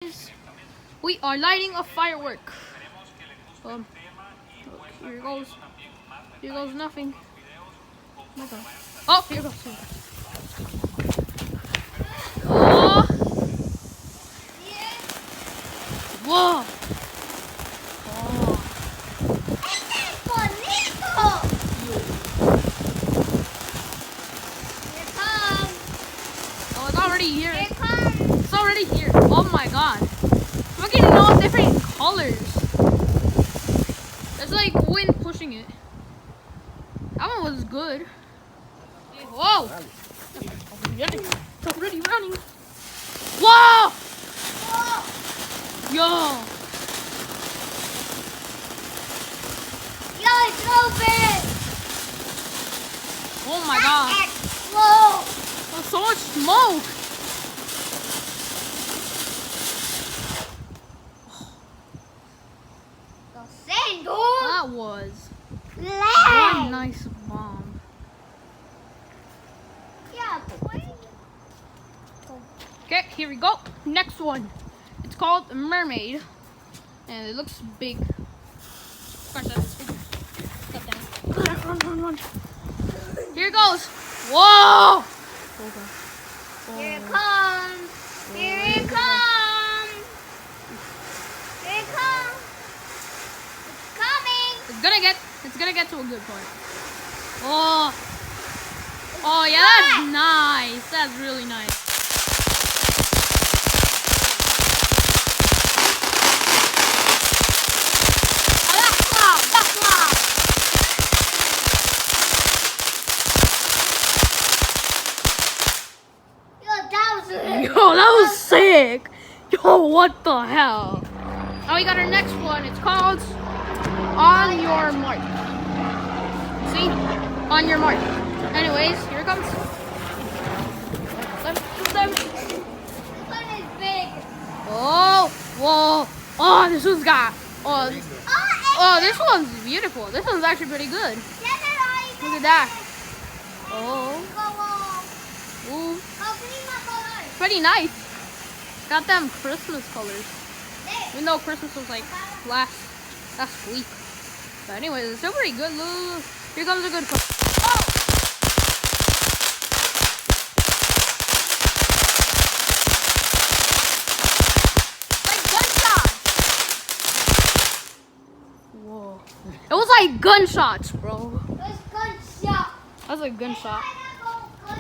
We are lighting a firework. Here it goes. Here goes nothing. Oh my god. Oh, here it goes. Oh. Whoa. Oh. Oh, it's already here. It's already here. Oh my god. Look at all different colors. There's like wind pushing it. That one was good. Whoa! It's already running. Whoa! Yo! Yo, it's open! Oh my god. Whoa! There's so much smoke. That was one nice bomb. Yeah, Okay, here we go. Next one. It's called Mermaid. And it looks big. Scratch that. Step down. Run. Here it goes. Whoa! Here it comes. Here it comes. Here it comes. It's coming. It's gonna get to a good point. Oh yeah, that's nice. That's really nice. Yo, that was sick. Yo, what the hell? Now we got our next one. It's called On Your Mark. See? On Your Mark. Anyways, here it comes. This one is big. Oh, whoa. Oh, this one's got. Oh, this one's beautiful. This one's actually pretty good. Look at that. Oh. Ooh. Pretty nice. Got them Christmas colors. Even though Christmas was like last week. But anyways, it's still pretty good. Look, here comes a good color. Oh! Like gunshots. Whoa. It was like gunshots, bro. It was gunshot. That was a gunshot.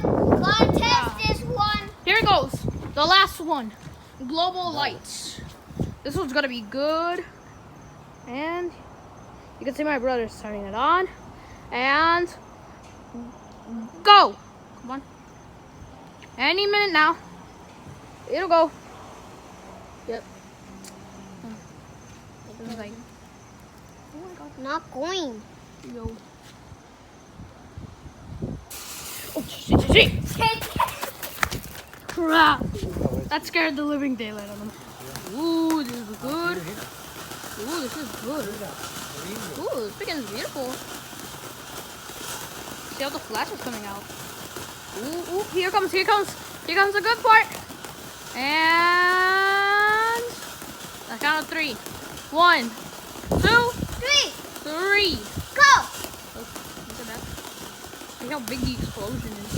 Contest this one. Here it goes. The last one. Global lights. This one's gonna be good. And you can see my brother's turning it on. And go. Come on. Any minute now. It'll go. Yep. It's like, oh my god. Not going. Yo. Oh, shit. Crap. That scared the living daylight out of them. Ooh, this is good. Ooh, this is good. Ooh, this chicken is beautiful. See how the flash is coming out. Ooh, here comes the good part. And I count of 3. 1, 2, 3. Go. Look at that. See how big the explosion is.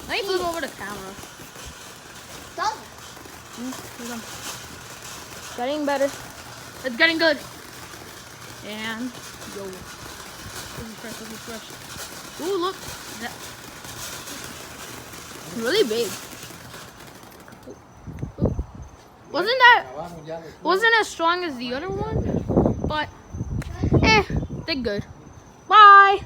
Let me flip over the camera. Don't. Getting better. It's getting good. And yo. This is fresh. Ooh, look. It's really big. Wasn't as strong as the other one, but did good. Bye.